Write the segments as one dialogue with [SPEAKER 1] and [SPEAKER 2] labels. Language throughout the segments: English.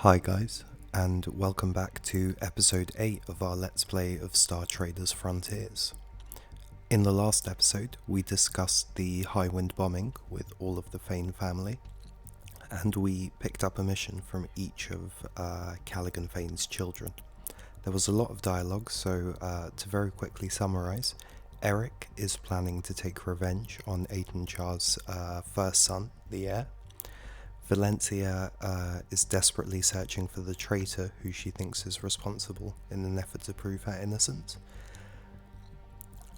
[SPEAKER 1] Hi guys, and welcome back to episode 8 of our Let's Play of Star Traders Frontiers. In the last episode, we discussed the High Wind bombing with all of the Faen family, and we picked up a mission from each of Callaghan Faen's children. There was a lot of dialogue, so to very quickly summarise, Eric is planning to take revenge on Aiden Char's first son, the heir. Valencia is desperately searching for the traitor who she thinks is responsible in an effort to prove her innocence.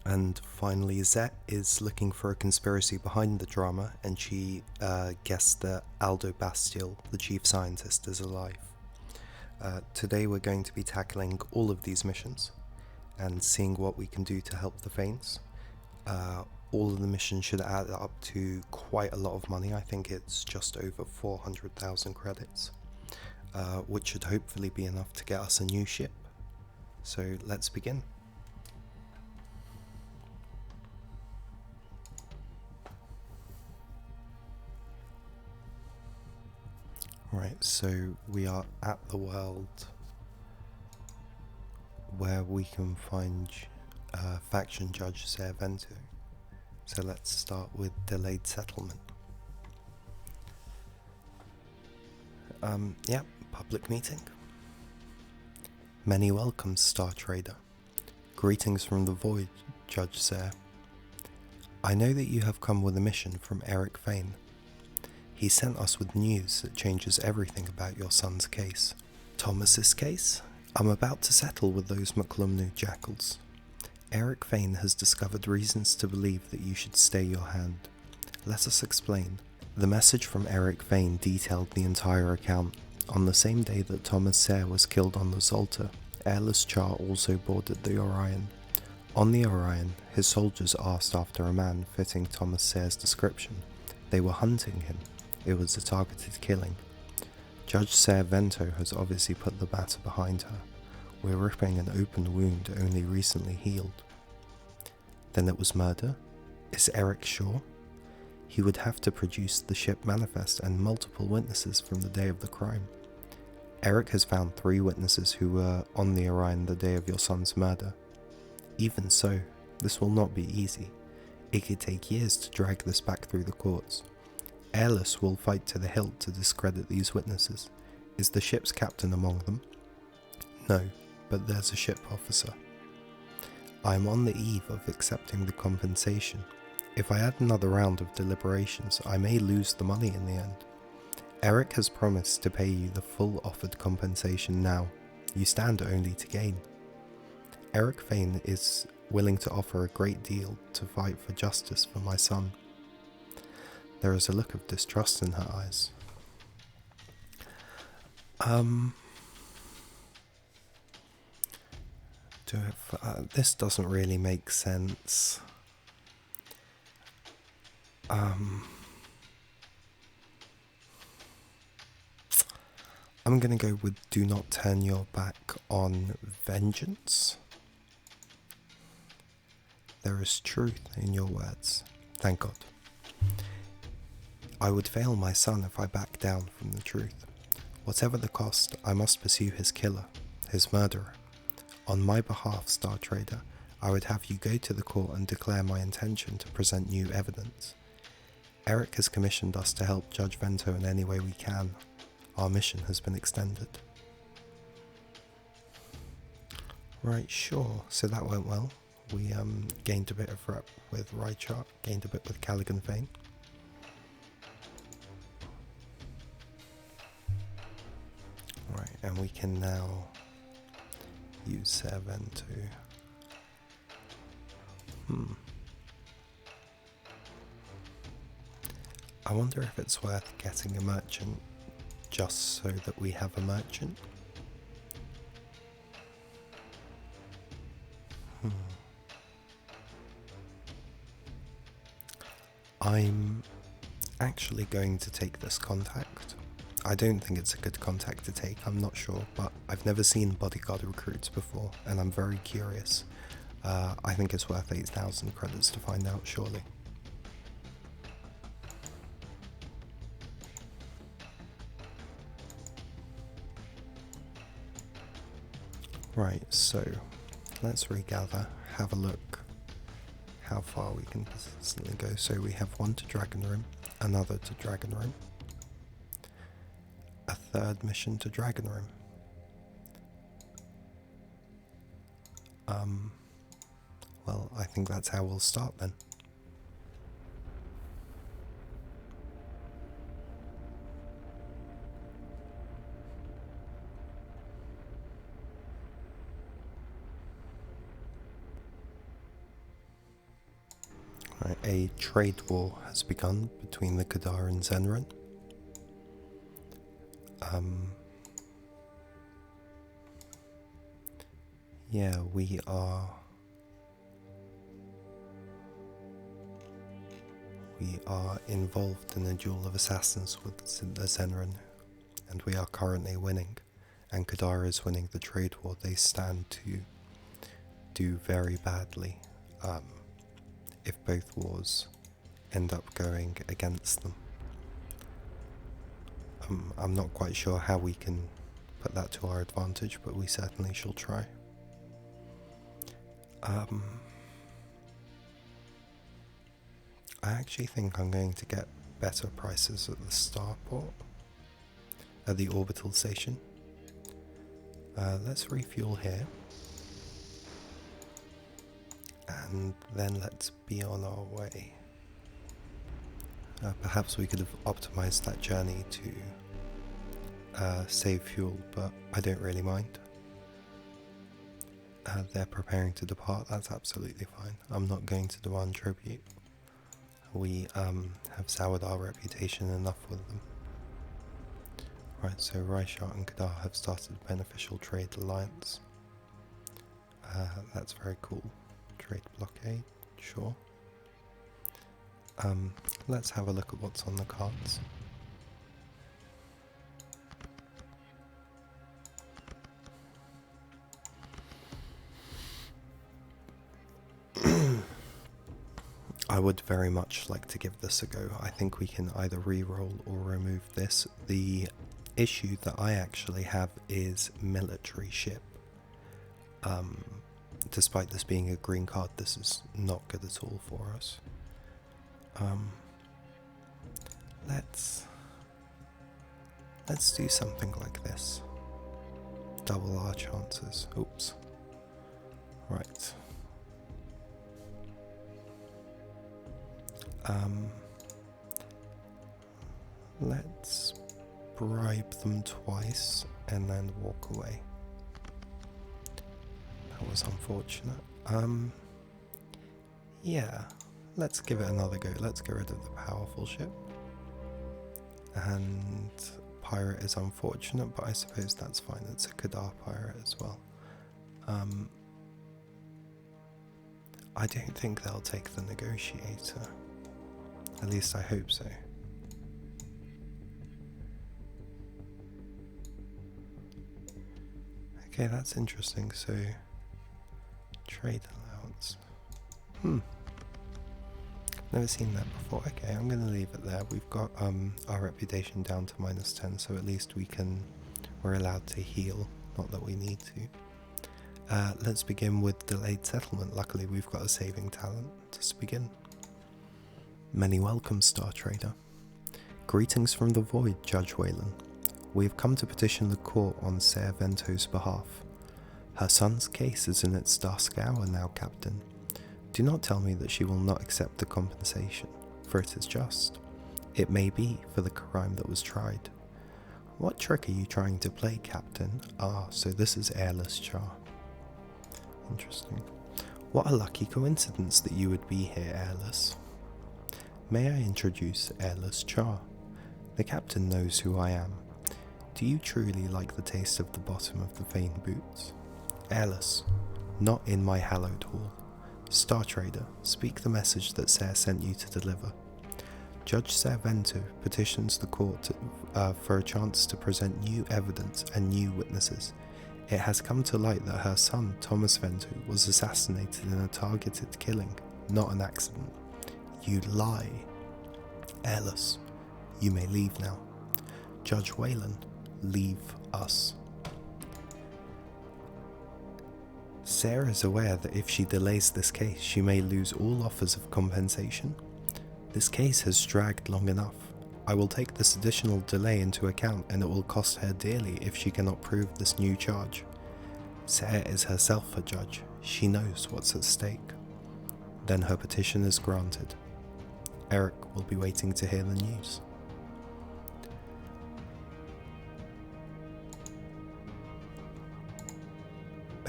[SPEAKER 1] And finally, Zet is looking for a conspiracy behind the drama, and she guessed that Aldo Bastiel, the chief scientist, is alive. Today we're going to be tackling all of these missions and seeing what we can do to help the Faens. All of the missions should add up to quite a lot of money. I think it's just over 400,000 credits, which should hopefully be enough to get us a new ship. So let's begin. Right, so we are at the world where we can find faction judge Servento. So let's start with delayed settlement. Public meeting. Many welcomes, Star Trader. Greetings from the void, Judge Ser. I know that you have come with a mission from Eric Faen. He sent us with news that changes everything about your son's case. Thomas's case? I'm about to settle with those McClumnu jackals. Eric Faen has discovered reasons to believe that you should stay your hand. Let us explain. The message from Eric Faen detailed the entire account. On the same day that Thomas Sayre was killed on the Zolta, Airless Char also boarded the Orion. On the Orion, his soldiers asked after a man fitting Thomas Sayre's description. They were hunting him. It was a targeted killing. Judge Servento has obviously put the matter behind her. We're ripping an open wound only recently healed. Then it was murder? Is Eric sure? He would have to produce the ship manifest and multiple witnesses from the day of the crime. Eric has found 3 witnesses who were on the Orion the day of your son's murder. Even so, this will not be easy. It could take years to drag this back through the courts. Airless will fight to the hilt to discredit these witnesses. Is the ship's captain among them? No, but there's a ship officer. I am on the eve of accepting the compensation. If I add another round of deliberations, I may lose the money in the end. Eric has promised to pay you the full offered compensation now. You stand only to gain. Eric Faen is willing to offer a great deal to fight for justice for my son. There is a look of distrust in her eyes. This doesn't really make sense. I'm gonna go with do not turn your back on vengeance. There is truth in your words. Thank God. I would fail my son if I back down from the truth. Whatever the cost, I must pursue his killer, his murderer. On my behalf, Star Trader, I would have you go to the court and declare my intention to present new evidence. Eric has commissioned us to help Judge Vento in any way we can. Our mission has been extended. Right, sure. So that went well. We gained a bit of rep with Rychart, gained a bit with Callaghan Faen. Right, and we can now use Servento. I wonder if it's worth getting a merchant just so that we have a merchant. I'm actually going to take this contact. I don't think it's a good contact to take, I'm not sure, but I've never seen bodyguard recruits before, and I'm very curious. I think it's worth 8,000 credits to find out, surely. Right, so let's regather, have a look how far we can consistently go. So we have one to Dragon Room, another to Dragon Room, a third mission to Dragon Room. Well, I think that's how we'll start then. Right, a trade war has begun between the Kadar and Zenran. Yeah, we are involved in a duel of assassins with the Zenran, and we are currently winning, and Kadar is winning the trade war. They stand to do very badly if both wars end up going against them. I'm not quite sure how we can put that to our advantage, but we certainly shall try. I actually think I'm going to get better prices at the starport, at the orbital station. Let's refuel here, and then let's be on our way. Perhaps we could have optimized that journey to save fuel, but I don't really mind. They're preparing to depart, that's absolutely fine. I'm not going to demand tribute. We have soured our reputation enough with them. Right, so Raishar and Kadar have started a beneficial trade alliance. That's very cool. Trade blockade, sure. Let's have a look at what's on the cards. I would very much like to give this a go. I think we can either re-roll or remove this. The issue that I actually have is military ship. Despite this being a green card, this is not good at all for us. Let's do something like this. Double our chances. Oops. Right. Let's bribe them twice and then walk away. That was unfortunate. Yeah, let's give it another go. Let's get rid of the powerful ship. And pirate is unfortunate, but I suppose that's fine. It's a Kadar pirate as well. I don't think they'll take the negotiator. At least I hope so. Okay, that's interesting. So, trade allowance. Never seen that before. Okay, I'm going to leave it there. We've got our reputation down to -10, so at least we're allowed to heal. Not that we need to. Let's begin with delayed settlement. Luckily, we've got a saving talent to begin. Many welcomes, Star Trader. Greetings from the Void, Judge Whalen. We have come to petition the court on Ser Vento's behalf. Her son's case is in its dusk hour now, Captain. Do not tell me that she will not accept the compensation, for it is just. It may be for the crime that was tried. What trick are you trying to play, Captain? Ah, so this is Airless Char. Interesting. What a lucky coincidence that you would be here, Airless. May I introduce Airless Char? The Captain knows who I am. Do you truly like the taste of the bottom of the Faen boots? Airless, not in my hallowed hall. Star Trader, speak the message that Ser sent you to deliver. Judge Ser Vento petitions the court for a chance to present new evidence and new witnesses. It has come to light that her son, Thomas Vento, was assassinated in a targeted killing, not an accident. You lie. Airless, you may leave now. Judge Whalen, leave us. Sarah is aware that if she delays this case, she may lose all offers of compensation. This case has dragged long enough. I will take this additional delay into account, and it will cost her dearly if she cannot prove this new charge. Sarah is herself a judge. She knows what's at stake. Then her petition is granted. Eric will be waiting to hear the news.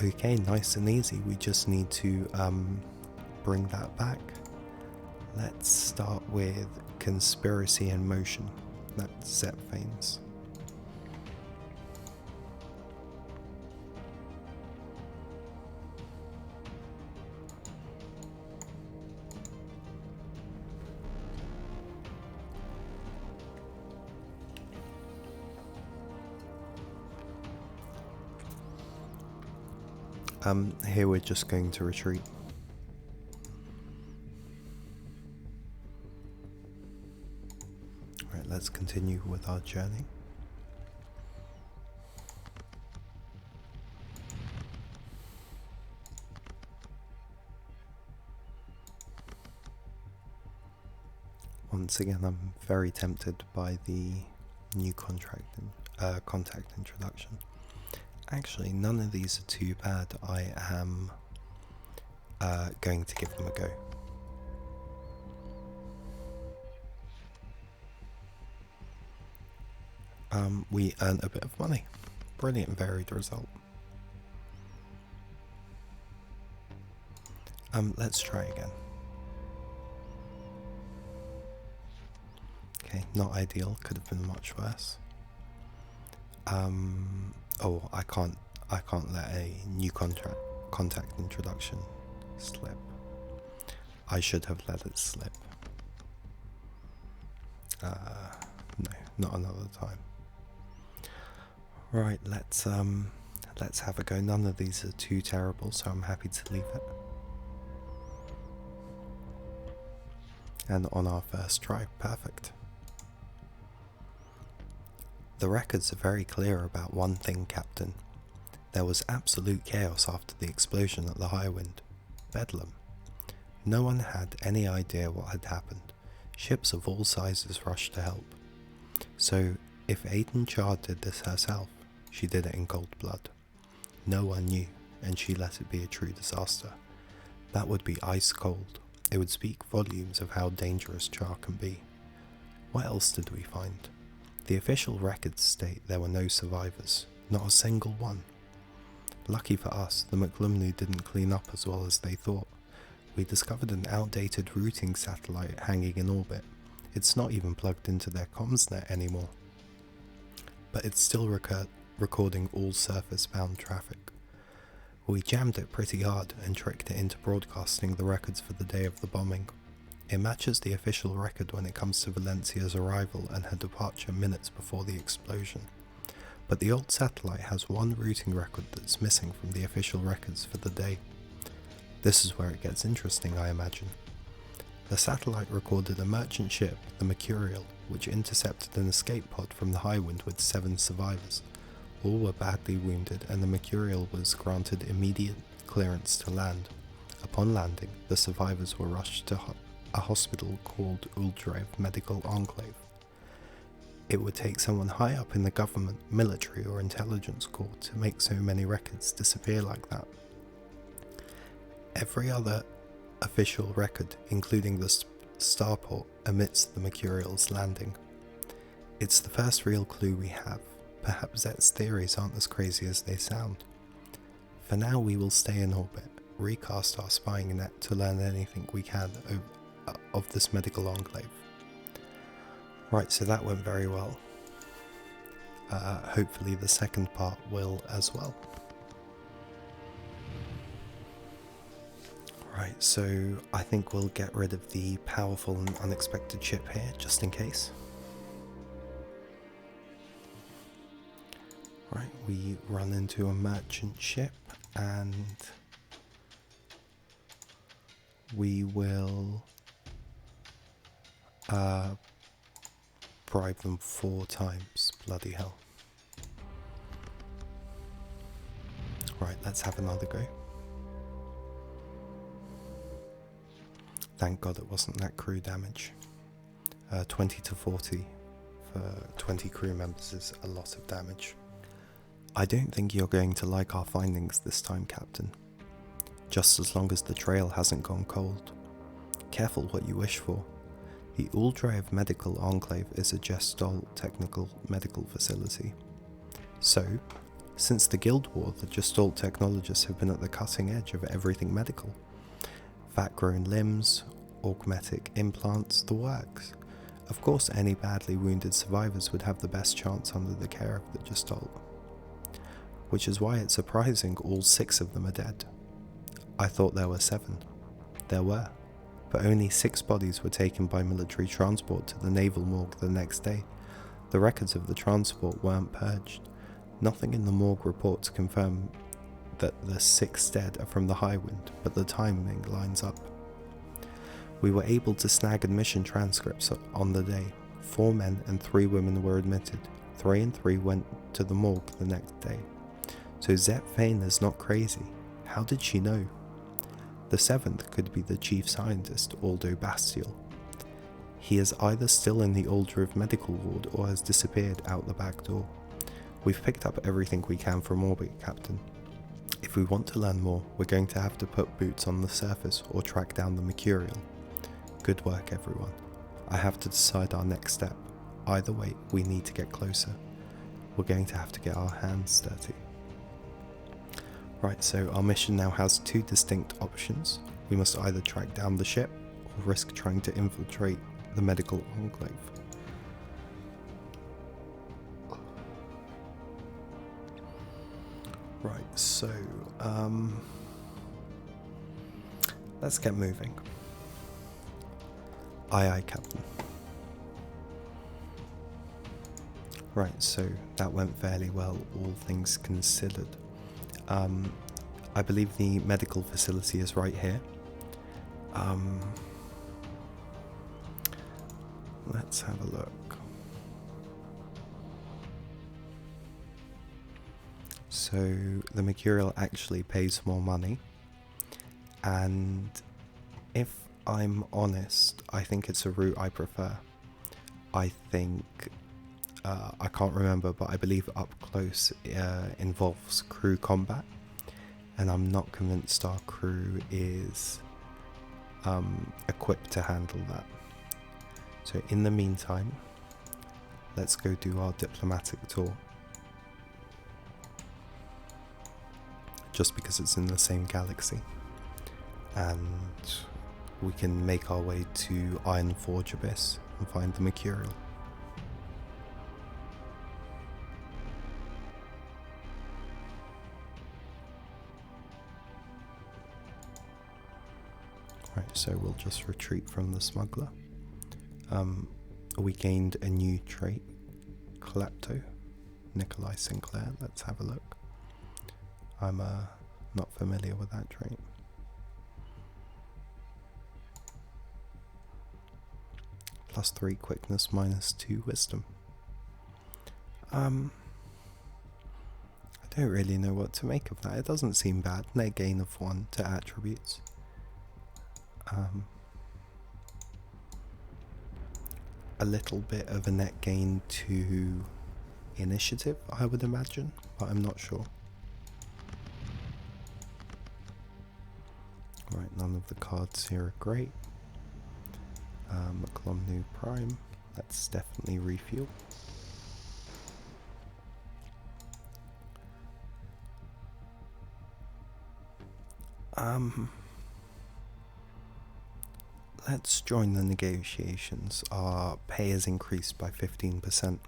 [SPEAKER 1] Okay, nice and easy. We just need to bring that back. Let's start with conspiracy in motion. That's Zep Faen's. Here we're just going to retreat. Right, let's continue with our journey. Once again, I'm very tempted by the new contact introduction. Actually, none of these are too bad. I am going to give them a go. We earn a bit of money. Brilliant, varied result. Let's try again. Okay, not ideal. Could have been much worse. Oh, I can't let a new contact introduction slip. I should have let it slip. No, not another time. Right, let's have a go. None of these are too terrible, so I'm happy to leave it. And on our first try, perfect. The records are very clear about one thing, Captain. There was absolute chaos after the explosion at the Highwind. Bedlam. No one had any idea what had happened. Ships of all sizes rushed to help. So, if Aiden Chard did this herself, she did it in cold blood. No one knew, and she let it be a true disaster. That would be ice cold. It would speak volumes of how dangerous Char can be. What else did we find? The official records state there were no survivors, not a single one. Lucky for us, the McLumney didn't clean up as well as they thought. We discovered an outdated routing satellite hanging in orbit. It's not even plugged into their comms net anymore. But it's still recording all surface-bound traffic. We jammed it pretty hard and tricked it into broadcasting the records for the day of the bombing. It matches the official record when it comes to Valencia's arrival and her departure minutes before the explosion. But the old satellite has one routing record that's missing from the official records for the day. This is where it gets interesting, I imagine. The satellite recorded a merchant ship, the Mercurial, which intercepted an escape pod from the Highwind with 7 survivors. All were badly wounded, and the Mercurial was granted immediate clearance to land. Upon landing, the survivors were rushed to a hospital called Uldrev Medical Enclave. It would take someone high up in the government, military or intelligence corps to make so many records disappear like that. Every other official record, including the starport, omits the Mercurial's landing. It's the first real clue we have. Perhaps Zet's theories aren't as crazy as they sound. For now, we will stay in orbit, recast our spying net to learn anything we can of this medical enclave. Right, so that went very well. Hopefully the second part will as well. Right, so I think we'll get rid of the powerful and unexpected ship here, just in case. Right, we run into a merchant ship and we will bribe them 4 times. Bloody hell. Right, let's have another go. Thank God it wasn't that crew damage. 20 to 40 for 20 crew members is a lot of damage. I don't think you're going to like our findings this time, Captain. Just as long as the trail hasn't gone cold. Careful what you wish for. The Uldrev Medical Enclave is a Gestalt technical medical facility. So, since the Guild War, the Gestalt technologists have been at the cutting edge of everything medical. Fat-grown limbs, augmetic implants, the works. Of course, any badly wounded survivors would have the best chance under the care of the Gestalt. Which is why it's surprising all 6 of them are dead. I thought there were 7. There were, but only 6 bodies were taken by military transport to the naval morgue the next day. The records of the transport weren't purged. Nothing in the morgue reports confirm that the 6 dead are from the high wind, but the timing lines up. We were able to snag admission transcripts on the day. 4 men and 3 women were admitted. 3 and 3 went to the morgue the next day. So Zet Faen is not crazy. How did she know? The 7th could be the chief scientist, Aldo Bastial. He is either still in the Uldrev medical ward or has disappeared out the back door. We've picked up everything we can from orbit, Captain. If we want to learn more, we're going to have to put boots on the surface or track down the Mercurial. Good work, everyone. I have to decide our next step. Either way, we need to get closer. We're going to have to get our hands dirty. Right, so our mission now has 2 distinct options. We must either track down the ship or risk trying to infiltrate the medical enclave. Right, so let's get moving. Aye, aye, Captain. Right, so that went fairly well, all things considered. I believe the medical facility is right here. Let's have a look. So the Mercurial actually pays more money, and if I'm honest, I think it's a route I prefer. I think, I can't remember, but I believe up close involves crew combat, and I'm not convinced our crew is equipped to handle that. So in the meantime, let's go do our diplomatic tour. Just because it's in the same galaxy, and we can make our way to Iron Forge Abyss and find the Mercurial. Right, so we'll just retreat from the smuggler. We gained a new trait, Klepto, Nikolai Sinclair. Let's have a look. I'm not familiar with that trait. +3 quickness, -2 wisdom. I don't really know what to make of that. It doesn't seem bad. Net gain of 1 to attributes. A little bit of a net gain to initiative, I would imagine, but I'm not sure. Right, none of the cards here are great. Maclomnu Prime, let's definitely refuel. Let's join the negotiations. Our pay has increased by 15%.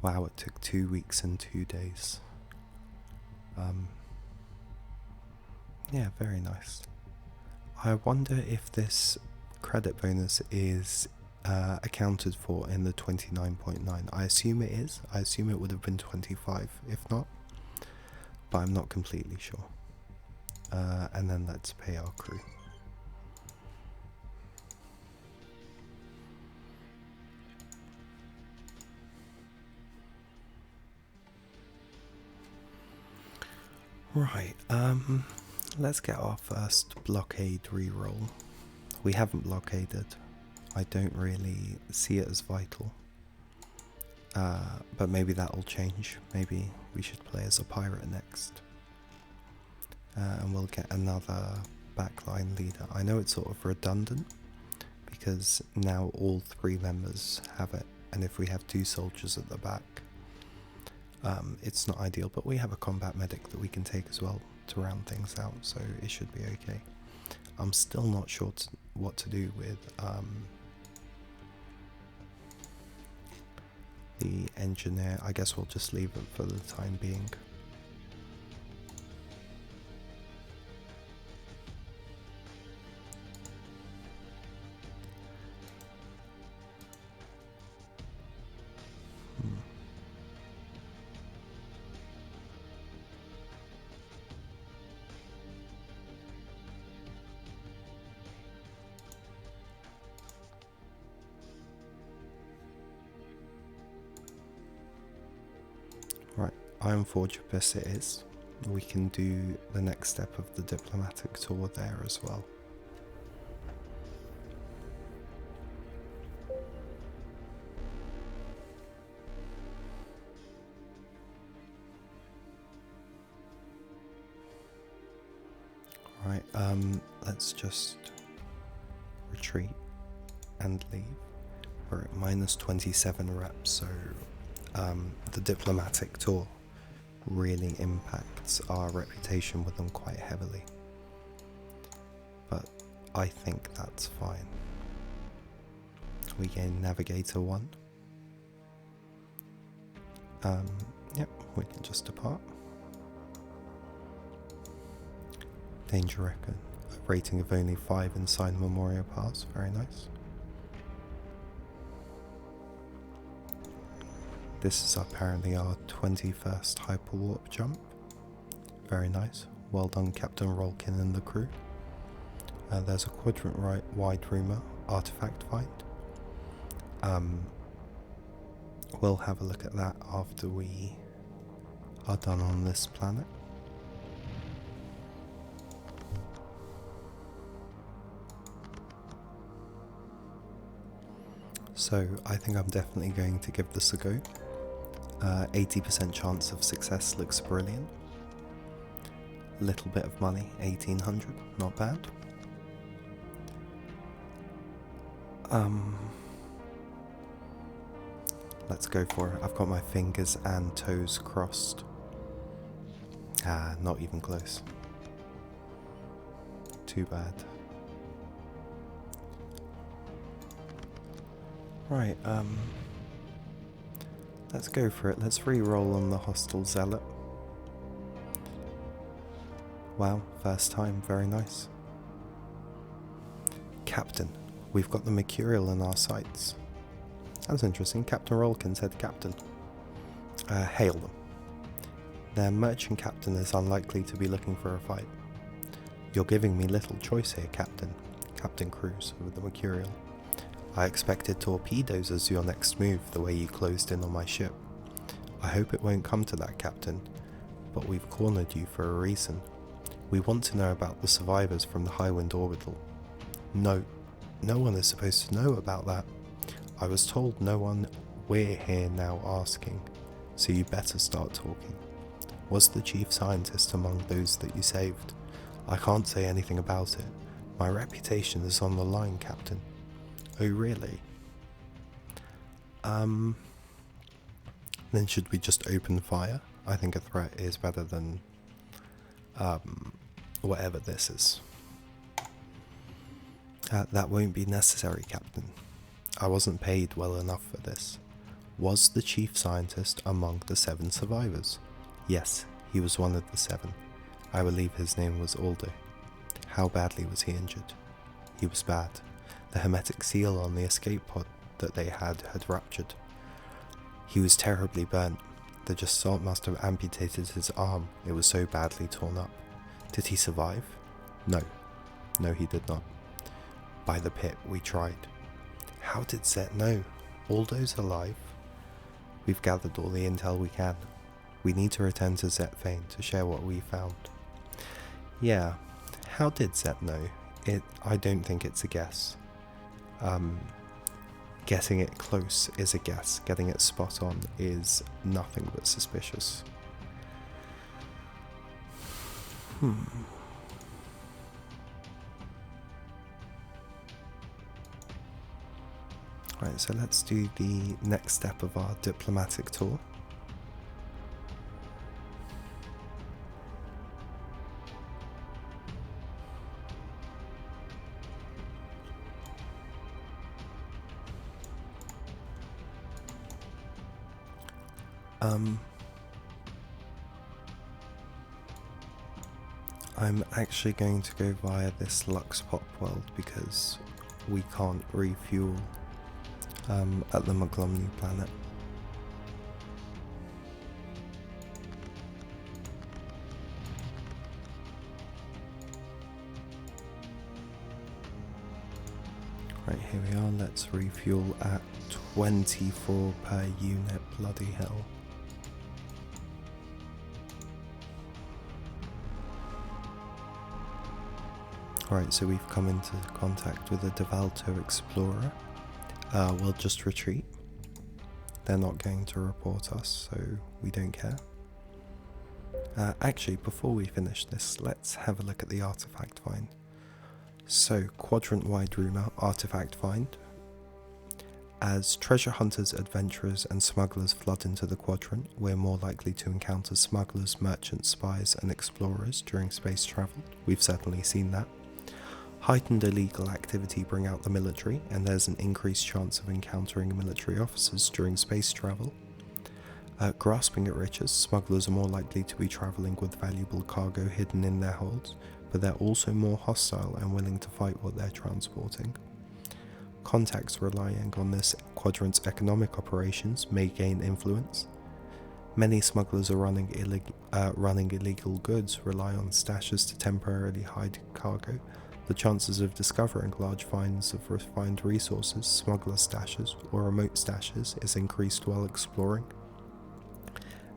[SPEAKER 1] Wow, it took 2 weeks and 2 days. Yeah, very nice. I wonder if this credit bonus is accounted for in the 29.9. I assume it is. I assume it would have been 25 if not, but I'm not completely sure. And then let's pay our crew. Right, Let's get our first blockade reroll. We haven't blockaded. I don't really see it as vital. But maybe that'll change. Maybe we should play as a pirate next. And we'll get another backline leader. I know it's sort of redundant because now all 3 members have it, and if we have 2 soldiers at the back, it's not ideal, but we have a combat medic that we can take as well to round things out, so it should be okay. I'm still not sure what to do with the engineer. I guess we'll just leave it for the time being. Right, Iron Forge Abyss it is. We can do the next step of the diplomatic tour there as well. Right, let's just retreat and leave. We're at minus 27 reps, so the diplomatic tour really impacts our reputation with them quite heavily. But I think that's fine. We gain Navigator 1. Yep, we can just depart. Danger record, a rating of only 5 inside Memorial Pass, very nice. This is apparently our 21st hyperwarp jump. Very nice. Well done, Captain Rolkin and the crew. There's a quadrant wide rumour artifact find. We'll have a look at that after we are done on this planet. So I think I'm definitely going to give this a go. 80% chance of success looks brilliant. Little bit of money, 1800, not bad. Let's go for it. I've got my fingers and toes crossed. Not even close. Too bad. Right, let's go for it. Let's re-roll on the Hostile Zealot. Wow, first time, very nice. Captain, we've got the Mercurial in our sights. That's interesting. Captain Rolkin said captain. Hail them. Their merchant captain is unlikely to be looking for a fight. You're giving me little choice here, Captain. Captain Cruz with the Mercurial. I expected torpedoes as your next move, the way you closed in on my ship. I hope it won't come to that, Captain, but we've cornered you for a reason. We want to know about the survivors from the Highwind Orbital. No one is supposed to know about that. I was told no one. We're here now asking, so you better start talking. Was the chief scientist among those that you saved? I can't say anything about it. My reputation is on the line, Captain. Oh, really? Then should we just open fire? I think a threat is better than whatever this is. That won't be necessary, Captain. I wasn't paid well enough for this. Was the chief scientist among the 7 survivors? Yes, he was one of the 7. I believe his name was Aldo. How badly was he injured? He was bad. The hermetic seal on the escape pod that they had ruptured. He was terribly burnt. The Gestalt must have amputated his arm. It was so badly torn up. Did he survive? No, he did not. By the pit, we tried. How did Zet know? Aldo's alive? We've gathered all the intel we can. We need to return to Zet Faen to share what we found. Yeah. How did Zet know? I don't think it's a guess. Getting it close is a guess. Getting it spot on is nothing but suspicious. Right, so let's do the next step of our diplomatic tour. I'm actually going to go via this Lux Pop world because we can't refuel at the Muglumnu planet. Right, here we are, let's refuel at 24 per unit, bloody hell. Right, so we've come into contact with a Devalto explorer. We'll just retreat. They're not going to report us, so we don't care. Actually, before we finish this, let's have a look at the artifact find. So, quadrant-wide rumour, artifact find. As treasure hunters, adventurers and smugglers flood into the quadrant, we're more likely to encounter smugglers, merchants, spies and explorers during space travel. We've certainly seen that. Heightened illegal activity bring out the military, and there's an increased chance of encountering military officers during space travel. Grasping at riches, smugglers are more likely to be travelling with valuable cargo hidden in their holds, but they're also more hostile and willing to fight what they're transporting. Contacts relying on this quadrant's economic operations may gain influence. Many smugglers are running illegal goods rely on stashes to temporarily hide cargo. The chances of discovering large finds of refined resources, smuggler stashes, or remote stashes is increased while exploring.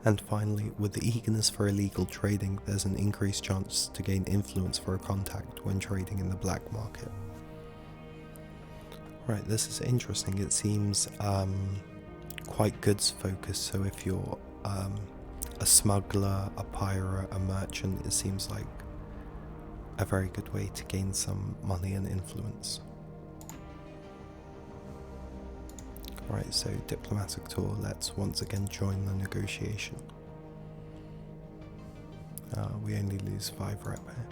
[SPEAKER 1] And finally, with the eagerness for illegal trading, there's an increased chance to gain influence for a contact when trading in the black market. Right, this is interesting. It seems quite goods focused, so if you're a smuggler, a pirate, a merchant, it seems like a very good way to gain some money and influence. Right, so diplomatic tour, let's once again join the negotiation. We only lose 5 rep here.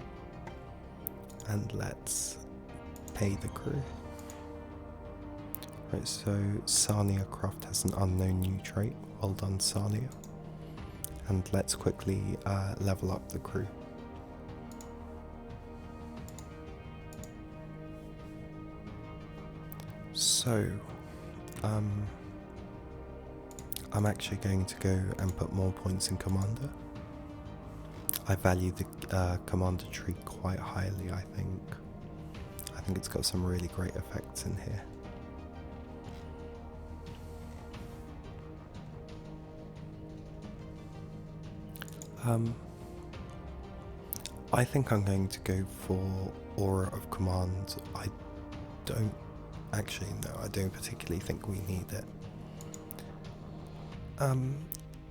[SPEAKER 1] And let's pay the crew. Right, so Sarnia Croft has an unknown new trait. Well done, Sarnia. And let's quickly level up the crew. So, I'm actually going to go and put more points in Commander. I value the Commander tree quite highly, I think. I think it's got some really great effects in here. I think I'm going to go for Aura of Command. I don't actually, no, I don't particularly think we need it.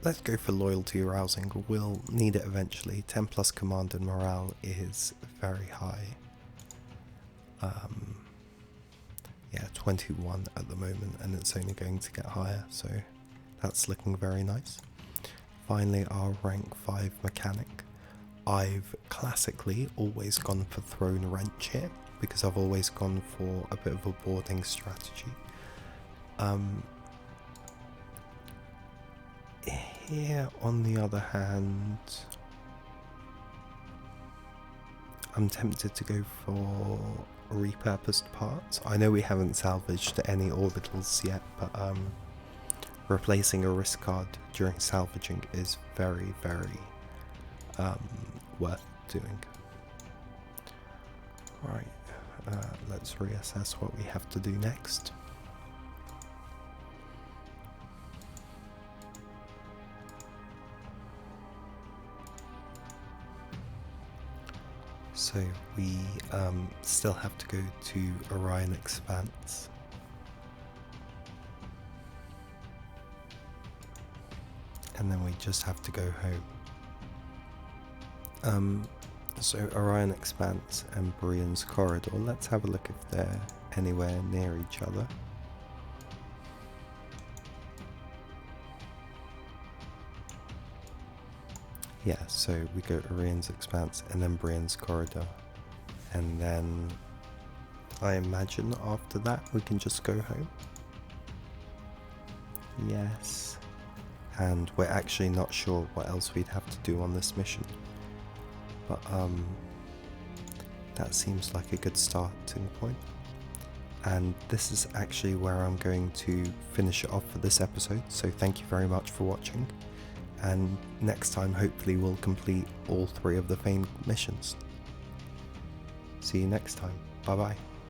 [SPEAKER 1] Let's go for Loyalty Arousing. We'll need it eventually. 10 plus command and morale is very high. Yeah, 21 at the moment, and it's only going to get higher, so that's looking very nice. Finally, our rank 5 mechanic. I've classically always gone for Throne Wrench here, because I've always gone for a bit of a boarding strategy. Here, on the other hand, I'm tempted to go for repurposed parts. I know we haven't salvaged any orbitals yet, but replacing a risk card during salvaging is very, very worth doing. Right, let's reassess what we have to do next. So we still have to go to Orion Expanse. And then we just have to go home. So Orion Expanse and Brian's Corridor, let's have a look if they're anywhere near each other. Yeah, so we go Orion's Expanse and then Brian's Corridor. And then I imagine after that we can just go home. Yes. And we're actually not sure what else we'd have to do on this mission. But that seems like a good starting point. And this is actually where I'm going to finish it off for this episode. So thank you very much for watching. And next time, hopefully, we'll complete all 3 of the Faen missions. See you next time. Bye bye.